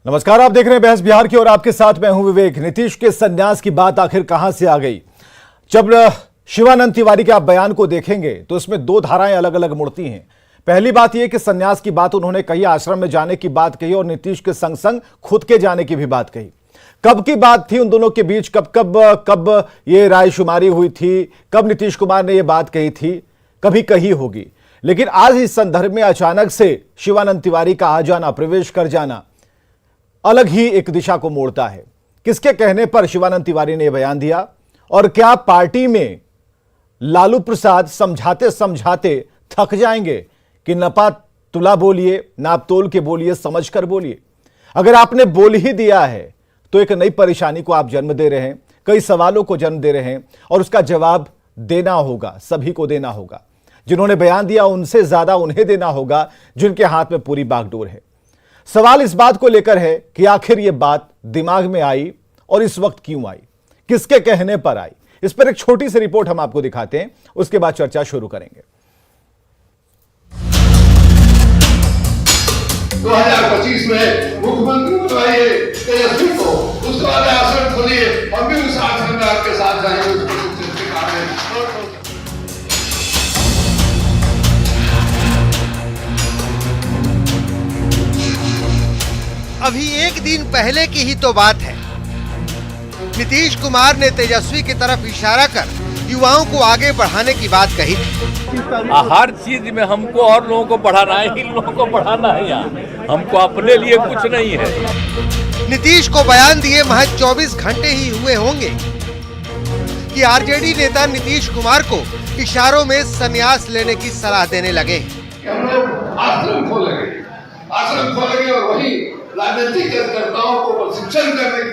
नमस्कार, आप देख रहे हैं बहस बिहार की और आपके साथ मैं हूं विवेक। नीतीश के संन्यास की बात आखिर कहां से आ गई? जब शिवानंद तिवारी के आप बयान को देखेंगे तो इसमें दो धाराएं अलग अलग मुड़ती हैं। पहली बात यह कि संन्यास की बात उन्होंने कही, आश्रम में जाने की बात कही और नीतीश के संग संग खुद के जाने की भी बात कही। कब की बात थी उन दोनों के बीच? कब ये रायशुमारी हुई थी? कब नीतीश कुमार ने यह बात कही थी? कभी कही होगी, लेकिन आज इस संदर्भ में अचानक से शिवानंद तिवारी का आ जाना, प्रवेश कर जाना अलग ही एक दिशा को मोड़ता है। किसके कहने पर शिवानंद तिवारी ने यह बयान दिया और क्या पार्टी में लालू प्रसाद समझाते समझाते थक जाएंगे कि नपा तुला बोलिए, नाप तोल के बोलिए, समझ कर बोलिए? अगर आपने बोल ही दिया है तो एक नई परेशानी को आप जन्म दे रहे हैं, कई सवालों को जन्म दे रहे हैं और उसका जवाब देना होगा, सभी को देना होगा। जिन्होंने बयान दिया उनसे ज्यादा उन्हें देना होगा जिनके हाथ में पूरी बागडोर है। सवाल इस बात को लेकर है कि आखिर यह बात दिमाग में आई और इस वक्त क्यों आई, किसके कहने पर आई। इस पर एक छोटी सी रिपोर्ट हम आपको दिखाते हैं, उसके बाद चर्चा शुरू करेंगे। 2025 में मुख्यमंत्री बनवाइए तेजस्वी को, उसके बाद आश्रम खोलिए, हम भी उस आश्रम में आपके साथ जाएंगे। अभी एक दिन पहले की ही तो बात है। नीतीश कुमार ने तेजस्वी की तरफ इशारा कर युवाओं को आगे बढ़ाने की बात कही थी। हर चीज में हमको और लोगों को बढ़ाना है, इन लोगों को बढ़ाना है। यहाँ हमको अपने लिए कुछ नहीं है। नीतीश को बयान दिए महज 24 घंटे ही हुए होंगे कि आरजेडी नेता नीतीश कुमार को इशारों में संन्यास लेने की सलाह देने लगे। हम लोग आश्रम खोलेंगे और वही राजनीतिक कार्यकर्ताओं को प्रशिक्षण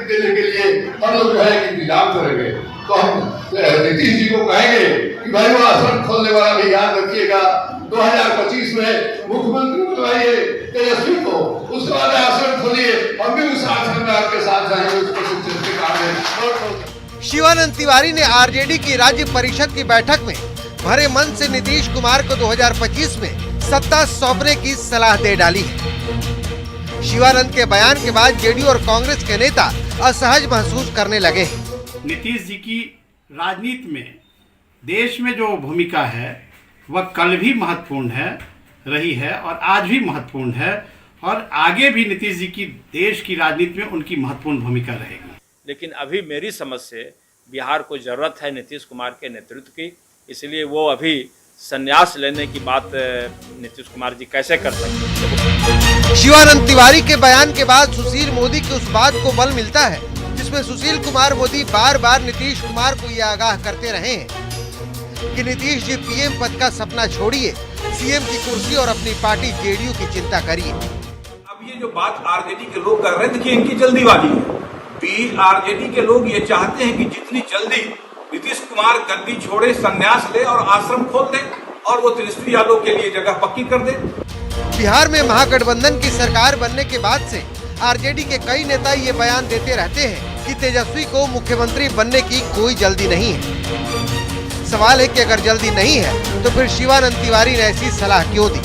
देने के लिए हम लोग जो है इंतजाम करेंगे। तो हम नीतीश जी को कहेंगे कि भाई वो आश्रम खोलने वाला भी याद रखिएगा। 2025 में मुख्यमंत्री बनवाइए तेजस्वी को, उसके बाद आश्रम खोलिए, हम भी उस आश्रम में आपके साथ जाएंगे, उस प्रशिक्षण के काम। शिवानंद तिवारी ने आरजेडी की राज्य परिषद की बैठक में भरे मन से नीतीश कुमार को 2025 में सत्ता सौंपने की सलाह दे डाली है। शिवानंद के बयान के बाद जेडीयू और कांग्रेस के नेता असहज महसूस करने लगे हैं। नीतीश जी की राजनीति में देश में जो भूमिका है वह कल भी महत्वपूर्ण रही है और आज भी महत्वपूर्ण है और आगे भी नीतीश जी की देश की राजनीति में उनकी महत्वपूर्ण भूमिका रहेगी। लेकिन अभी मेरी समझ से बिहार को जरूरत है नीतीश कुमार के नेतृत्व की, इसलिए वो अभी संन्यास लेने की बात नीतीश कुमार जी कैसे कर सकते हैं? शिवानंद तिवारी के बयान के बाद सुशील मोदी की उस बात को बल मिलता है जिसमें सुशील कुमार मोदी बार बार नीतीश कुमार को यह आगाह करते रहे हैं कि नीतीश जी पीएम पद का सपना छोड़िए, सीएम की कुर्सी और अपनी पार्टी जेडीयू की चिंता करिए। अब ये जो बात आरजेडी के लोग कर रहे हैं, देखिए इनकी जल्दी वाली है। आरजेडी के लोग ये चाहते हैं कि जितनी जल्दी नीतीश कुमार गद्दी छोड़े, संन्यास ले और आश्रम खोल दे और वो तेजस्वी यादव के लिए जगह पक्की कर दे। बिहार में महागठबंधन की सरकार बनने के बाद से आरजेडी के कई नेता ये बयान देते रहते हैं कि तेजस्वी को मुख्यमंत्री बनने की कोई जल्दी नहीं है। सवाल है कि अगर जल्दी नहीं है तो फिर शिवानंद तिवारी ने ऐसी सलाह क्यों दी?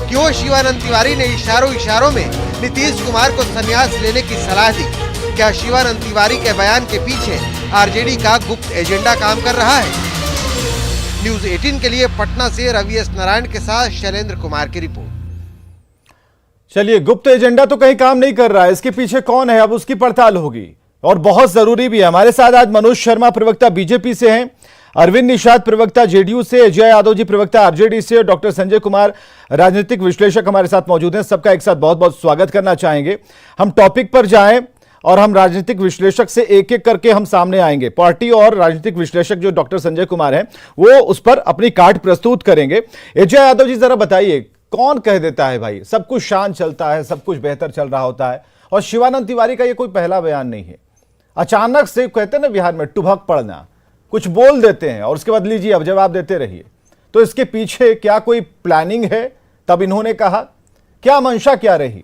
क्यों शिवानंद तिवारी ने इशारों में नीतीश कुमार को संन्यास लेने की सलाह दी? क्या शिवानंद तिवारी के बयान के पीछे आरजेडी का गुप्त एजेंडा काम कर रहा है? न्यूज़ 18 के लिए पटना से रवि एस नारायण के साथ शैलेंद्र कुमार की रिपोर्ट। चलिए, गुप्त एजेंडा तो कहीं काम नहीं कर रहा है, इसके पीछे कौन है अब उसकी पड़ताल होगी और बहुत जरूरी भी है। हमारे साथ आज मनोज शर्मा प्रवक्ता बीजेपी से हैं, अरविंद निषाद प्रवक्ता जेडीयू से, अजय यादव जी प्रवक्ता आरजेडी से और डॉक्टर संजय कुमार राजनीतिक विश्लेषक हमारे साथ मौजूद हैं। सबका एक साथ बहुत बहुत स्वागत करना चाहेंगे। हम टॉपिक पर जाएं और हम राजनीतिक विश्लेषक से एक एक करके हम सामने आएंगे। पार्टी और राजनीतिक विश्लेषक जो डॉक्टर संजय कुमार हैं वो उस पर अपनी कार्ड प्रस्तुत करेंगे। अजय यादव जी जरा बताइए, कौन कह देता है भाई सब कुछ शांत चलता है, सब कुछ बेहतर चल रहा होता है और शिवानंद तिवारी का ये कोई पहला बयान नहीं है। अचानक से कहते हैं ना बिहार में टुभक पड़ना, कुछ बोल देते हैं और उसके बाद लीजिए अब जवाब देते रहिए। तो इसके पीछे क्या कोई प्लानिंग है? तब इन्होंने कहा, क्या मंशा क्या रही?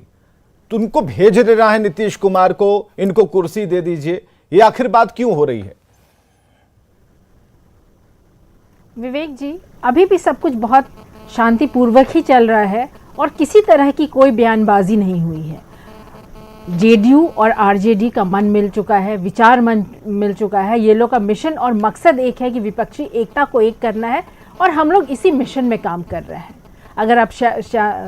तो उनको भेज देना है नीतीश कुमार को, इनको कुर्सी दे दीजिए, ये आखिर बात क्यों हो रही है? विवेक जी, अभी भी सब कुछ बहुत शांतिपूर्वक ही चल रहा है और किसी तरह की कोई बयानबाजी नहीं हुई है। जेडीयू और आरजेडी का मन मिल चुका है, विचार मन मिल चुका है। ये लोग का मिशन और मकसद एक है कि विपक्षी एकता को एक करना है और हम लोग इसी मिशन में काम कर रहे हैं। अगर आप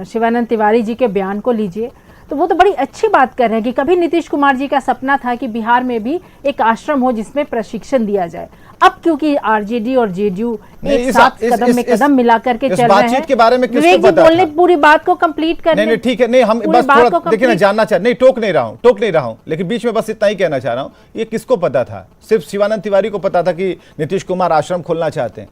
शिवानंद तिवारी जी के बयान को लीजिए तो वो तो बड़ी अच्छी बात कर रहे हैं कि कभी नीतीश कुमार जी का सपना था कि बिहार में भी एक आश्रम हो जिसमें प्रशिक्षण दिया जाए। अब क्योंकि आरजेडी और जेडीयू एक साथ कदम में कदम मिला करके चल रहे हैं, के बारे में विवेक जी बोलने पूरी बात को कंप्लीट करने। नहीं ठीक है, नहीं हम बस थोड़ा देखिए ना, जानना चाह नहीं, टोक नहीं रहा हूं, लेकिन बीच में बस इतना ही कहना चाह रहा हूं, ये किसको पता था? सिर्फ शिवानंद तिवारी को पता था कि नीतीश कुमार आश्रम खोलना चाहते हैं?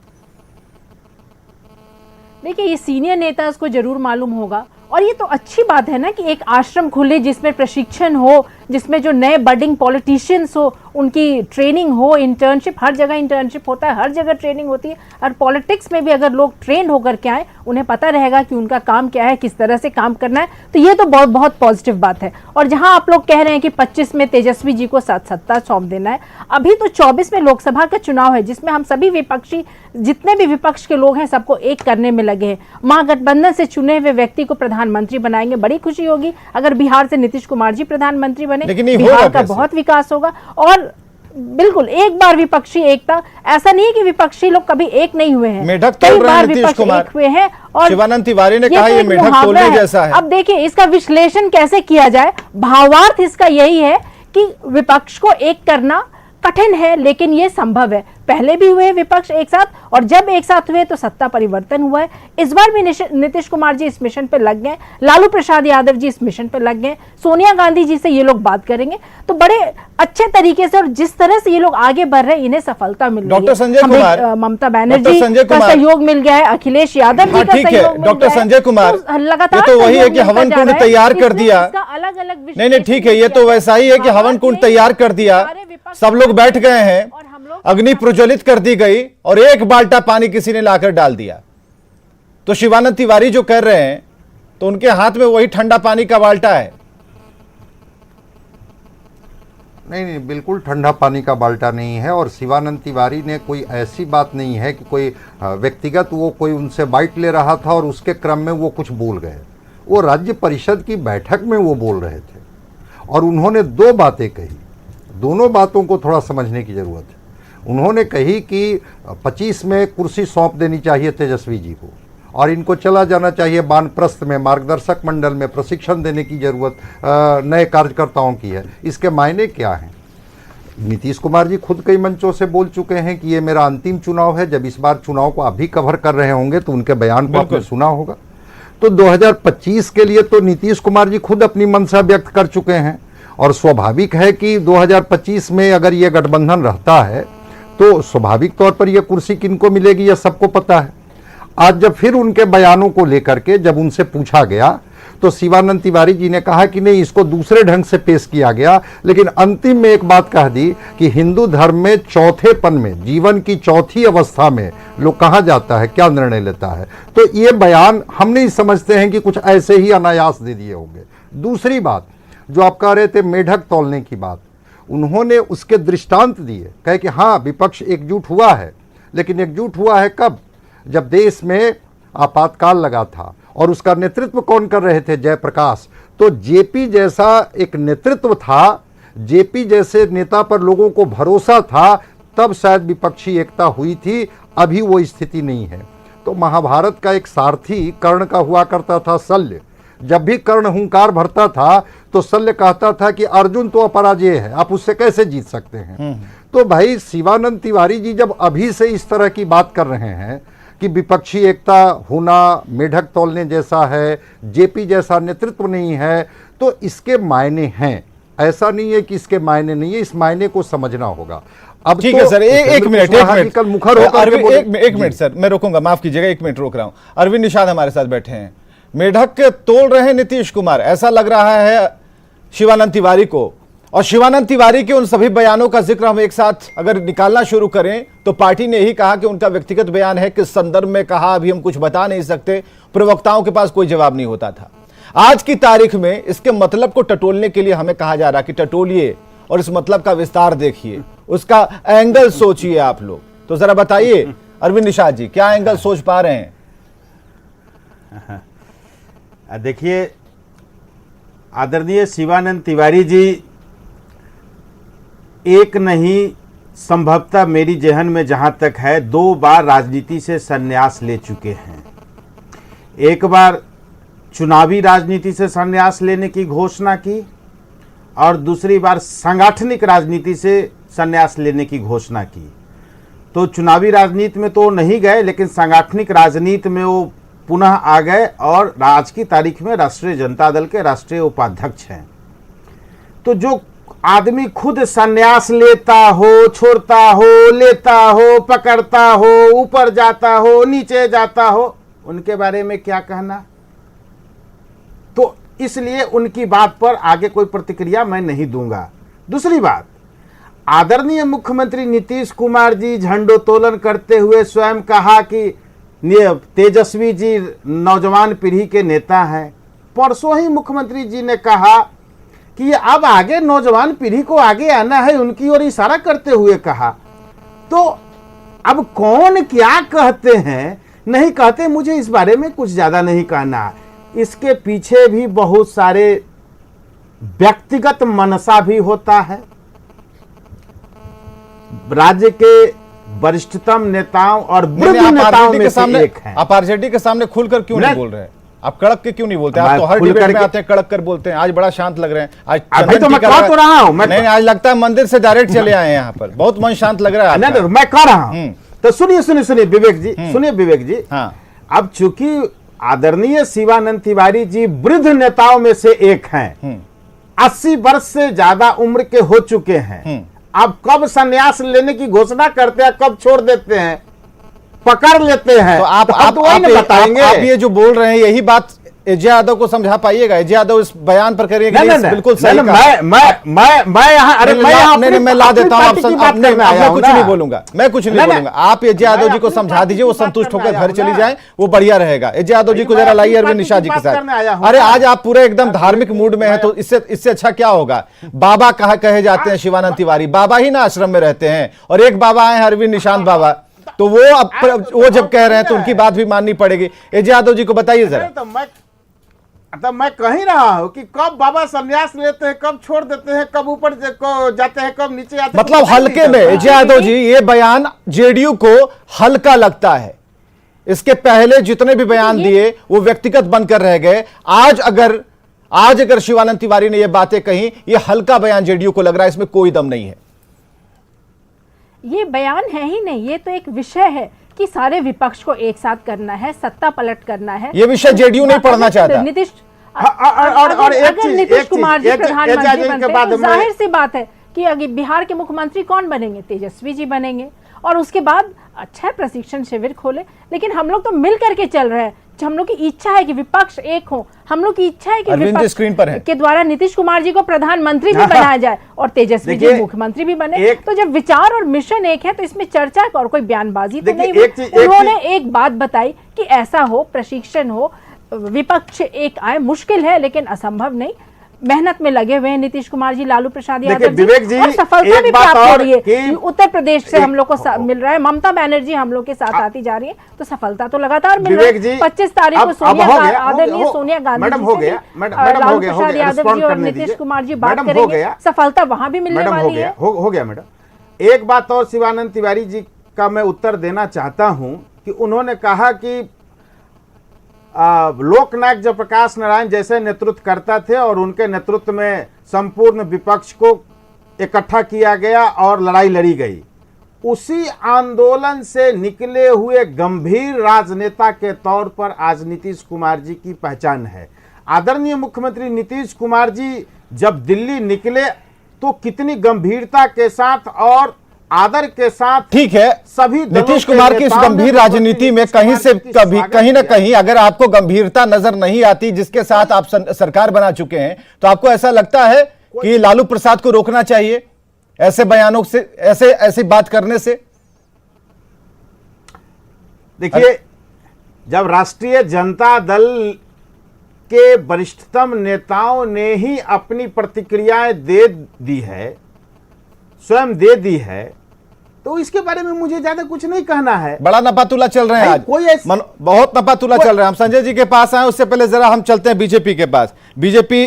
देखिए, ये सीनियर नेता इसको जरूर मालूम होगा और ये तो अच्छी बात है ना कि एक आश्रम खुले जिसमें प्रशिक्षण हो, जिसमें जो नए बडिंग पॉलिटिशियंस हो उनकी ट्रेनिंग हो, इंटर्नशिप, हर जगह इंटर्नशिप होता है, हर जगह ट्रेनिंग होती है। और पॉलिटिक्स में भी अगर लोग ट्रेन होकर के आए, उन्हें पता रहेगा कि उनका काम क्या है, किस तरह से काम करना है, तो ये तो बहुत बहुत पॉजिटिव बात है। और जहां आप लोग कह रहे हैं कि 25 में तेजस्वी जी को सत्ता सौंप देना है, अभी तो 24 में लोकसभा का चुनाव है जिसमें हम सभी विपक्षी, जितने भी विपक्ष के लोग हैं, सबको एक करने में लगे हैं। महागठबंधन से चुने हुए व्यक्ति को प्रधानमंत्री बनाएंगे, बड़ी खुशी होगी अगर बिहार से नीतीश कुमार जी प्रधानमंत्री बने, बिहार का बहुत विकास होगा। और बिल्कुल एक बार विपक्षी एकता, ऐसा नहीं है कि विपक्षी लोग कभी एक नहीं हुए हैं, कई बार विपक्ष एक हुए हैं। और शिवानंद तिवारी ने कहा ये मेढक तोलने जैसा है। अब देखिए इसका विश्लेषण कैसे किया जाए। भावार्थ इसका यही है कि विपक्ष को एक करना कठिन है लेकिन ये संभव है। पहले भी हुए विपक्ष एक साथ, और जब एक साथ हुए तो सत्ता परिवर्तन हुआ है। इस बार भी नीतीश कुमार जी इस मिशन पे लग गए, लालू प्रसाद यादव जी इस मिशन पे लग गए, सोनिया गांधी जी से ये लोग बात करेंगे तो बड़े अच्छे तरीके से, और जिस तरह से ये लोग आगे बढ़ रहे हैं इन्हें सफलता मिल रही है। डॉक्टर संजय कुमार, ममता बनर्जी का सहयोग मिल गया है, अखिलेश यादव जी का सहयोग मिल गया। डॉक्टर संजय कुमार, लगातार तो वही है कि हवन कुंड तैयार कर दिया। अलग अलग नहीं ठीक है, ये तो वैसा ही है कि हवन कुंड तैयार कर दिया, सब लोग बैठ गए हैं, अग्नि प्रज्वलित कर दी गई और एक बाल्टा पानी किसी ने लाकर डाल दिया। तो शिवानंद तिवारी जो कर रहे हैं तो उनके हाथ में वही ठंडा पानी का बाल्टा है। नहीं, बिल्कुल ठंडा पानी का बाल्टा नहीं है। और शिवानंद तिवारी ने कोई ऐसी बात नहीं है कि कोई व्यक्तिगत वो कोई उनसे बाइट ले रहा था और उसके क्रम में वो कुछ बोल गए। वो राज्य परिषद की बैठक में वो बोल रहे थे और उन्होंने दो बातें कही, दोनों बातों को थोड़ा समझने की ज़रूरत है। उन्होंने कही कि 25 में कुर्सी सौंप देनी चाहिए तेजस्वी जी को और इनको चला जाना चाहिए वानप्रस्थ में, मार्गदर्शक मंडल में प्रशिक्षण देने की ज़रूरत नए कार्यकर्ताओं की है। इसके मायने क्या हैं? नीतीश कुमार जी खुद कई मंचों से बोल चुके हैं कि ये मेरा अंतिम चुनाव है। जब इस बार चुनाव को अभी कवर कर रहे होंगे तो उनके बयान को आपने सुना होगा। तो 2025 के लिए तो नीतीश कुमार जी खुद अपनी मंशा व्यक्त कर चुके हैं और स्वाभाविक है कि 2025 में अगर ये गठबंधन रहता है तो स्वाभाविक तौर पर यह कुर्सी किनको मिलेगी यह सबको पता है। आज जब फिर उनके बयानों को लेकर के जब उनसे पूछा गया तो शिवानंद तिवारी जी ने कहा कि नहीं, इसको दूसरे ढंग से पेश किया गया, लेकिन अंतिम में एक बात कह दी कि हिंदू धर्म में चौथेपन में, जीवन की चौथी अवस्था में लोग कहाँ जाता है, क्या निर्णय लेता है। तो ये बयान हम नहीं समझते हैं कि कुछ ऐसे ही अनायास दे दिए होंगे। दूसरी बात जो आप कह रहे थे मेढक तौलने की बात, उन्होंने उसके दृष्टांत दिए, कहे कि हाँ विपक्ष एकजुट हुआ है, लेकिन एकजुट हुआ है कब? जब देश में आपातकाल लगा था और उसका नेतृत्व कौन कर रहे थे? जयप्रकाश। तो जेपी जैसा एक नेतृत्व था, जेपी जैसे नेता पर लोगों को भरोसा था, तब शायद विपक्षी एकता हुई थी। अभी वो स्थिति नहीं है। तो महाभारत का एक सारथी कर्ण का हुआ करता था शल्य। जब भी कर्ण हुंकार भरता था तो शल्य कहता था कि अर्जुन तो अपराजेय है, आप उससे कैसे जीत सकते हैं। तो भाई शिवानंद तिवारी जी जब अभी से इस तरह की बात कर रहे हैं कि विपक्षी एकता होना मेढक तौलने जैसा है, जेपी जैसा नेतृत्व नहीं है, तो इसके मायने हैं। ऐसा नहीं है कि इसके मायने नहीं है, इस मायने को समझना होगा। अब ठीक है सर, एक मिनट कल मुखर होकर एक मिनट सर, मैं रोकूंगा, माफ कीजिएगा, एक मिनट रोक रहा हूं। अरविंद निषाद हमारे साथ बैठे हैं। मेढक तोल रहे हैं नीतीश कुमार, ऐसा लग रहा है शिवानंद तिवारी को। और शिवानंद तिवारी के उन सभी बयानों का जिक्र हम एक साथ अगर निकालना शुरू करें तो पार्टी ने ही कहा कि उनका व्यक्तिगत बयान है, किस संदर्भ में कहा अभी हम कुछ बता नहीं सकते, प्रवक्ताओं के पास कोई जवाब नहीं होता था। आज की तारीख में इसके मतलब को टटोलने के लिए हमें कहा जा रहा कि टटोलिए और इस मतलब का विस्तार देखिए, उसका एंगल सोचिए आप लोग। तो जरा बताइए अरविंद निषाद जी, क्या एंगल सोच पा रहे हैं? देखिए, आदरणीय शिवानंद तिवारी जी एक नहीं, संभवतः मेरी जहन में जहां तक है 2 बार राजनीति से संन्यास ले चुके हैं। एक बार चुनावी राजनीति से संन्यास लेने की घोषणा की और दूसरी बार सांगठनिक राजनीति से संन्यास लेने की घोषणा की। तो चुनावी राजनीति में तो नहीं गए, लेकिन सांगठनिक राजनीति में वो पुनः आ गए और आज की तारीख में राष्ट्रीय जनता दल के राष्ट्रीय उपाध्यक्ष हैं। तो जो आदमी खुद संन्यास लेता हो, छोड़ता हो, लेता हो, पकड़ता हो, ऊपर जाता हो, नीचे जाता हो, उनके बारे में क्या कहना। तो इसलिए उनकी बात पर आगे कोई प्रतिक्रिया मैं नहीं दूंगा। दूसरी बात, आदरणीय मुख्यमंत्री नीतीश कुमार जी झंडोत्तोलन करते हुए स्वयं कहा कि तेजस्वी जी नौजवान पीढ़ी के नेता हैं। परसों ही मुख्यमंत्री जी ने कहा कि ये अब आगे नौजवान पीढ़ी को आगे आना है, उनकी ओर इशारा करते हुए कहा। तो अब कौन क्या कहते हैं नहीं कहते, मुझे इस बारे में कुछ ज्यादा नहीं कहना। इसके पीछे भी बहुत सारे व्यक्तिगत मनसा भी होता है। राज्य के वरिष्ठतम नेताओं और वृद्ध नेताओं में से एक है। आप आरजेडी के सामने खुलकर क्यों नहीं बोल रहे हैं? आप कड़क के क्यों नहीं बोलते? आप तो हर डिबेट में आते हैं कड़क कर बोलते हैं। आज बड़ा शांत लग रहे हैं। आज तो मैं कह तो रहा हूं, नहीं, आज लगता है मंदिर से डायरेक्ट चले आए हैं यहाँ पर। बहुत मन शांत लग रहा है। नहीं, मैं कह रहा हूं। तो सुनिए विवेक जी, सुनिए विवेक जी। हाँ। अब चूंकि आदरणीय शिवानंद तिवारी जी वृद्ध नेताओं में से एक हैं, 80 वर्ष से ज्यादा उम्र के हो चुके हैं। अब कब संन्यास लेने की घोषणा करते हैं, कब छोड़ देते हैं, पकड़ लेते हैं, तो आप बताएंगे। आप ये जो बोल रहे हैं यही बात अजय यादव को समझा पाइएगा। अजय यादव इस बयान पर करेंगे बिल्कुल सही। मैं यहाँ मैं ला देता हूँ। मैं कुछ नहीं बोलूंगा, मैं कुछ नहीं बोलूंगा। आप अजय यादव जी को समझा दीजिए, वो संतुष्ट होकर घर चली जाए, वो बढ़िया रहेगा। अजय यादव जी को जरा लाइए अरविंद निषाद जी के साथ। अरे आज आप पूरे एकदम धार्मिक मूड में है, तो इससे अच्छा क्या होगा। बाबा कहे जाते हैं शिवानंद तिवारी, बाबा ही ना आश्रम में रहते हैं, और एक बाबा आए अरविंद निषाद बाबा। तो वो जब कह रहे हैं तो उनकी बात भी माननी पड़ेगी। अजय यादव जी को बताइए जरा। तो मैं कह ही रहा हूं कि कब बाबा संन्यास लेते हैं, कब छोड़ देते हैं, कब ऊपर जाते हैं, कब नीचे आते हैं। मतलब हल्के में अजय यादव जी, ये बयान जेडीयू को हल्का लगता है। इसके पहले जितने भी बयान दिए वो व्यक्तिगत बनकर रह गए। आज अगर शिवानंद तिवारी ने ये बातें कही, ये हल्का बयान जेडीयू को लग रहा है, इसमें कोई दम नहीं है। ये बयान है ही नहीं, ये तो एक विषय है कि सारे विपक्ष को एक साथ करना है, सत्ता पलट करना है। ये विषय जेडीयू नहीं पढ़ना चाहता। नीतीश अगर नीतीश कुमार जी प्रधानमंत्री बनते हैं तो जाहिर सी बात है कि अगर बिहार के मुख्यमंत्री कौन बनेंगे, तेजस्वी जी बनेंगे। और उसके बाद अच्छा है प्रशिक्षण शिविर खोले, लेकिन हम लोग तो मिल करके चल रहे हैं। हम लोग की इच्छा है कि विपक्ष एक हो, हम लोग की इच्छा है कि विपक्ष स्क्रीन पर है के द्वारा नीतीश कुमार जी को प्रधानमंत्री भी बनाया जाए और तेजस्वी जी मुख्यमंत्री भी बने। तो जब विचार और मिशन एक है तो इसमें चर्चा और कोई बयानबाजी तो नहीं हुई। उन्होंने एक बात बताई कि ऐसा हो, प्रशिक्षण हो, विपक्ष एक आए। मुश्किल है लेकिन असंभव नहीं। मेहनत में लगे हुए हैं नीतीश कुमार जी, लालू प्रसाद यादव जी, और सफलता भी प्राप्त हो रही है। उत्तर प्रदेश से हम लोग को मिल रहा है, ममता बनर्जी हम लोग के साथ आती जा रही है, तो सफलता तो लगातार मिल रही है। 25 तारीख को आदरणीय सोनिया गांधी जी, लालू प्रसाद यादव जी और नीतीश कुमार जी बात करेंगे, सफलता वहां भी मिलने वाली है। हो गया मैडम। एक बात और शिवानंद तिवारी जी का मैं उत्तर देना चाहता हूं कि उन्होंने कहा कि लोकनायक जयप्रकाश नारायण जैसे नेतृत्व करता थे और उनके नेतृत्व में संपूर्ण विपक्ष को इकट्ठा किया गया और लड़ाई लड़ी गई। उसी आंदोलन से निकले हुए गंभीर राजनेता के तौर पर आज नीतीश कुमार जी की पहचान है। आदरणीय मुख्यमंत्री नीतीश कुमार जी जब दिल्ली निकले तो कितनी गंभीरता के साथ और आदर के साथ, ठीक है, सभी नीतीश कुमार की इस गंभीर राजनीति में कहीं ना कहीं अगर आपको गंभीरता नजर नहीं आती, जिसके साथ आप सरकार बना चुके हैं, तो आपको ऐसा लगता है कि लालू प्रसाद को रोकना चाहिए ऐसे बयानों से, ऐसी बात करने से? देखिए, जब राष्ट्रीय जनता दल के वरिष्ठतम नेताओं ने ही अपनी प्रतिक्रियाएं दे दी है, स्वयं दे दी है, तो इसके बारे में मुझे ज्यादा कुछ नहीं कहना है। बड़ा नपातुला चल रहे हैं नहीं, आज, कोई बहुत नपातुला चल रहा है। हम संजय जी के पास आए, उससे पहले जरा हम चलते हैं बीजेपी के पास। बीजेपी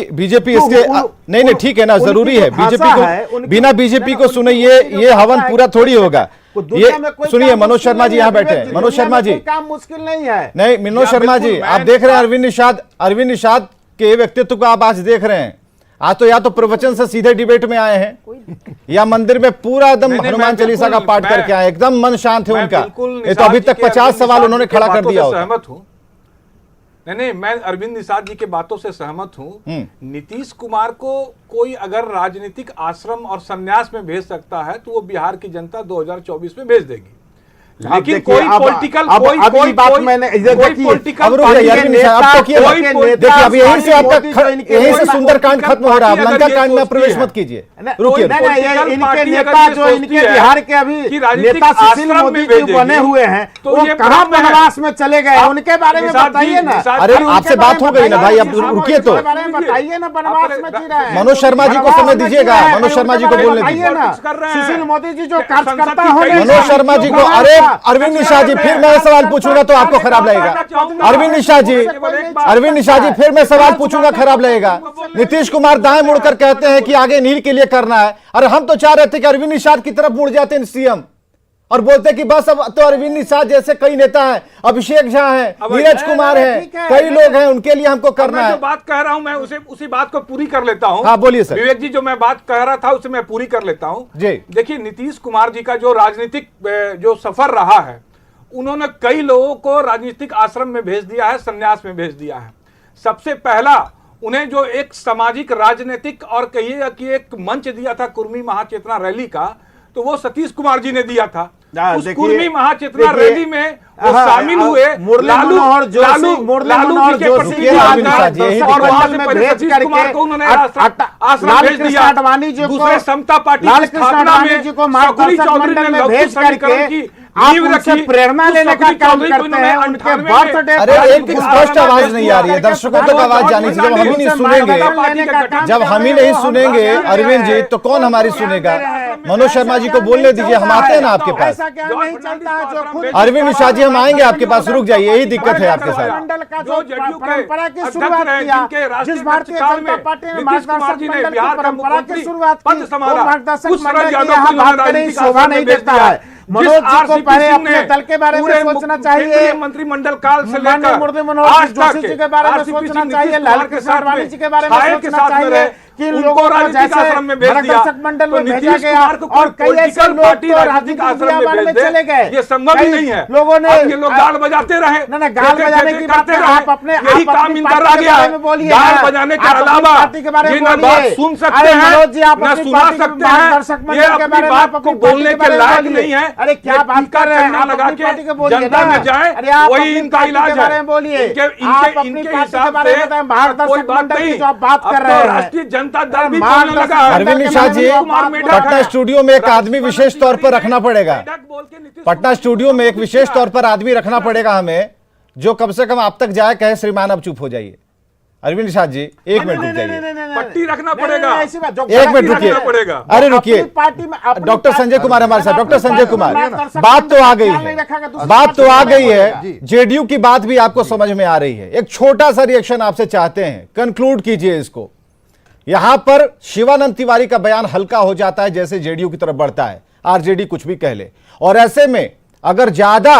इसके नहीं ठीक है ना, जरूरी है बीजेपी को, बिना बीजेपी को सुने ये हवन पूरा थोड़ी होगा। ये सुनिए, मनोज शर्मा जी यहाँ बैठे हैं। मनोज शर्मा जी, काम मुश्किल नहीं है। नहीं मनोज शर्मा जी, आप देख रहे हैं अरविंद निषाद के व्यक्तित्व को आप आज देख रहे हैं। आज तो या तो प्रवचन से सीधे डिबेट में आए हैं या मंदिर में पूरा एकदम हनुमान चालीसा का पाठ करके आए, एकदम मन शांत है उनका। ये तो अभी तक 50 सवाल उन्होंने खड़ा कर दिया होता। सहमत हूं, नहीं, मैं अरविंद निषाद जी के बातों से सहमत हूं। नीतीश कुमार को कोई अगर राजनीतिक आश्रम और संन्यास में भेज सकता है तो वो बिहार की जनता 2024 में भेज देगी। लेकिन कोई पॉलिटिकल कोई बात मैंने देखिए अब यहीं से आपका यहीं से सुंदरकांड खत्म हो रहा है। लंका कांड में प्रवेश मत कीजिए, रुकिए। इनके नेता जो इनके बिहार के अभी नेता सुशील मोदी जी बने हुए हैं, तो वो कहाँ वनवास में चले गए, उनके बारे में बताइए ना। अरे आपसे बात हो गई ना भाई, अब रुकिए तो बताइए ना, वनवास में जी रहे हैं। मनोज शर्मा जी को समय दीजिएगा, मनोज शर्मा जी को बोलने दीजिए ना। सुशील मोदी जी जो कार्यकर्ता होंगे, मनोज शर्मा जी को, अरे अरविंद निषाद जी फिर मैं सवाल पूछूंगा तो आपको खराब लगेगा। अरविंद निषाद जी फिर मैं सवाल पूछूंगा, खराब लगेगा। नीतीश कुमार दाएं मुड़कर कहते हैं कि आगे नील के लिए करना है। अरे हम तो चाह रहे थे कि अरविंद निषाद की तरफ मुड़ जाते हैं सीएम और बोलते कि बस अब तो अरविंद निषाद जैसे कई नेता हैं, अभिषेक झा हैं, नीरज कुमार हैं, कई लोग हैं, उनके लिए हमको करना है। जो बात कह रहा हूं मैं उसी बात को पूरी कर लेता हूं। हाँ बोलिए सर। विवेक जी, जो मैं बात कह रहा था उसे मैं पूरी कर लेता हूं जी। देखिए, नीतीश कुमार जी का जो राजनीतिक जो सफर रहा है, उन्होंने कई लोगों को राजनीतिक आश्रम में भेज दिया है, संन्यास में भेज दिया है। सबसे पहला उन्हें जो एक सामाजिक राजनीतिक और कहिएगा कि एक मंच दिया था कुर्मी महाचेतना रैली का, तो वो सतीश कुमार जी ने दिया था। उस कुर्मी महाचेतना रैली में वो शामिल हुए लालू जी के प्रति और वहां से पहले सतीश कुमार को उन्होंने आश्रम भेज दिया। दूसरे समता पार्टी की स्थापना में चौधरी चौधरी ने भेज करके आप उनसे प्रेरणा लेने का काम करते हैं, उनके बर्थडे। अरे एक स्पष्ट आवाज नहीं आ रही है, दर्शकों तक आवाज जानी चाहिए। जब हम ही नहीं सुनेंगे अरविंद जी, तो कौन हमारी सुनेगा? मनोज शर्मा जी को बोलने दीजिए, हम आते हैं ना आपके पास। अरविंद निषाद जी, हम आएंगे आपके पास, रुक जाइए, यही दिक्कत है आपके साथ। परंपरा की शुरुआत किया, जिस भारतीय जनता पार्टी ने मार्गदर्शक मंडल की परंपरा की शुरुआत की, मार्गदर्शक मंडल की यहाँ बात करें शोभा नहीं देता है। मनोज जी को पहले अपने दल के बारे में सोचना चाहिए, मंत्रिमंडल काल से लेकर मनोज जोशी जी के बारे में सोचना चाहिए, लाल कृष्ण आडवाणी जी के बारे में सोचना चाहिए कि इन लोगों को जैसे मार्गदर्शक मंडल में भेजा गया और कई ऐसे लोग तो राजनीतिक दुनिया में चले गए। ये संभव ही नहीं है। लोगों ने ये लोग गाल बजाते रहे, ना गाल बजाने की बात आप अपने यही काम इनका रह गया है। गाल बजाने के अलावा ये न बात सुन सकते हैं, न सुना सकते हैं, ये अपनी बात को बोलने के लायक नहीं है। अरे क्या बात कर रहे हैं, लगा के जनता में जाए, वही इनका इलाज है। इनके हिसाब से कोई बात नहीं, बात कर रहे हैं। राष्ट्रीय जनता दल भी बोलने लगा है। अरविंद निषाद जी, पटना स्टूडियो में एक आदमी विशेष तौर पर रखना पड़ेगा। पटना स्टूडियो में एक विशेष तौर पर आदमी रखना पड़ेगा हमें, जो कम से कम आप तक जाए, कहे श्रीमान अब चुप हो जाइए। अरविंद निषाद जी, एक मिनट रुक जाइए, पट्टी रखना पड़ेगा, एक मिनट रुकिए। अरे रुकिए, डॉक्टर संजय कुमार हमारे साथ। डॉक्टर संजय कुमार, बात तो आ गई है, बात तो आ गई है, जेडीयू की बात भी आपको समझ में आ रही है। एक छोटा सा रिएक्शन आपसे चाहते हैं, कंक्लूड कीजिए इसको। यहां पर शिवानंद तिवारी का बयान हल्का हो जाता है जैसे जेडीयू की तरफ बढ़ता है, आरजेडी कुछ भी कह ले, और ऐसे में अगर ज्यादा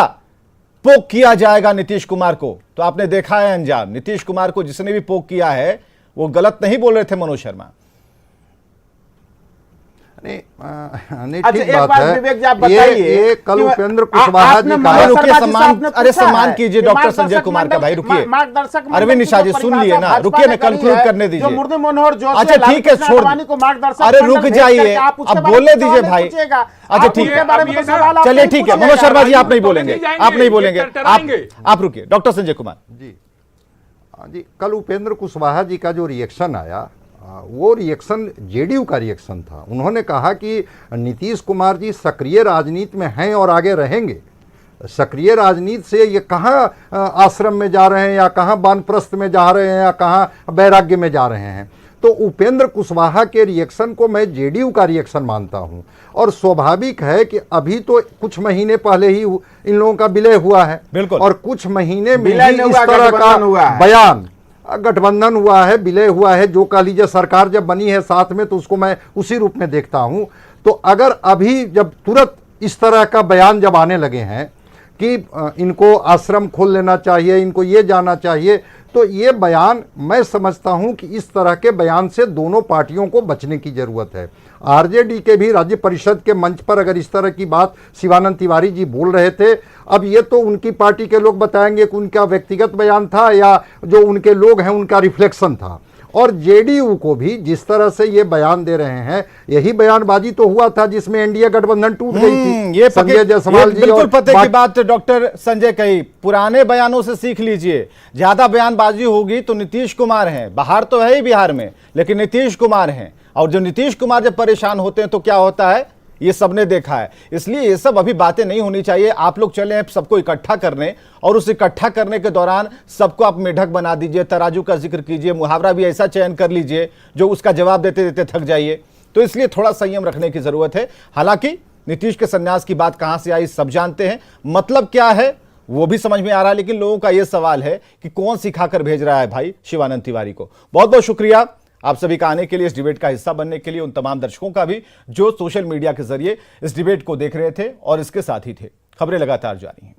पोक किया जाएगा नीतीश कुमार को, तो आपने देखा है अंजाम। नीतीश कुमार को जिसने भी पोक किया है वो गलत नहीं बोल रहे थे मनोज शर्मा। नहीं ठीक बात है। ये कल उपेंद्र कुशवाहा जी का, अरे सम्मान कीजिए डॉक्टर संजय कुमार का। भाई रुकिए, अरविंद निषाद जी सुन लिए ना, रुकिए ना, कंक्लूड करने दीजिए। अच्छा ठीक है, छोड़, अरे रुक जाइए, अब बोलने दीजिए भाई। अच्छा ठीक है, चलिए ठीक है, मनोज शर्मा जी आप नहीं बोलेंगे, आप नहीं बोलेंगे, आप रुकिए। डॉक्टर संजय कुमार जी, कल उपेंद्र कुशवाहा जी का जो रिएक्शन आया, वो रिएक्शन जेडीयू का रिएक्शन था। उन्होंने कहा कि नीतीश कुमार जी सक्रिय राजनीति में हैं और आगे रहेंगे। सक्रिय राजनीति से ये कहाँ आश्रम में जा रहे हैं, या कहाँ वानप्रस्थ में जा रहे हैं, या कहाँ वैराग्य में जा रहे हैं। तो उपेंद्र कुशवाहा के रिएक्शन को मैं जेडीयू का रिएक्शन मानता हूं। और स्वाभाविक है कि अभी तो कुछ महीने पहले ही इन लोगों का विलय हुआ है, बिल्कुल, और कुछ महीने में विलय ही नहीं इस हुआ, तरह का गठबंधन हुआ है। बयान, गठबंधन हुआ है, विलय हुआ है, जो कह लीजिए सरकार जब बनी है साथ में, तो उसको मैं उसी रूप में देखता हूं। तो अगर अभी जब तुरंत इस तरह का बयान जब आने लगे हैं कि इनको आश्रम खोल लेना चाहिए, इनको ये जाना चाहिए, तो ये बयान मैं समझता हूं कि इस तरह के बयान से दोनों पार्टियों को बचने की जरूरत है। आरजेडी के भी राज्य परिषद के मंच पर अगर इस तरह की बात शिवानंद तिवारी जी बोल रहे थे, अब ये तो उनकी पार्टी के लोग बताएंगे कि उनका व्यक्तिगत बयान था या जो उनके लोग हैं उनका रिफ्लेक्शन था। और जेडीयू को भी जिस तरह से ये बयान दे रहे हैं, यही बयानबाजी तो हुआ था जिसमें एनडीए गठबंधन टूट गई थी। ये संजय जायसवाल जी बिल्कुल और पते की बात डॉक्टर संजय कही, पुराने बयानों से सीख लीजिए। ज्यादा बयानबाजी होगी तो नीतीश कुमार हैं, बाहर तो है ही बिहार में, लेकिन नीतीश कुमार हैं, और जो नीतीश कुमार जब परेशान होते हैं तो क्या होता है, ये सबने देखा है। इसलिए ये सब अभी बातें नहीं होनी चाहिए। आप लोग चले हैं सबको इकट्ठा करने, और उस इकट्ठा करने के दौरान सबको आप मेढक बना दीजिए, तराजू का जिक्र कीजिए, मुहावरा भी ऐसा चयन कर लीजिए जो उसका जवाब देते देते थक जाइए। तो इसलिए थोड़ा संयम रखने की जरूरत है। हालांकि नीतीश के संन्यास की बात कहां से आई सब जानते हैं, मतलब क्या है वो भी समझ में आ रहा है, लेकिन लोगों का यह सवाल है कि कौन सिखाकर भेज रहा है भाई शिवानंद तिवारी को। बहुत बहुत शुक्रिया आप सभी का आने के लिए, इस डिबेट का हिस्सा बनने के लिए, उन तमाम दर्शकों का भी जो सोशल मीडिया के जरिए इस डिबेट को देख रहे थे और इसके साथ ही थे। खबरें लगातार जारी हैं।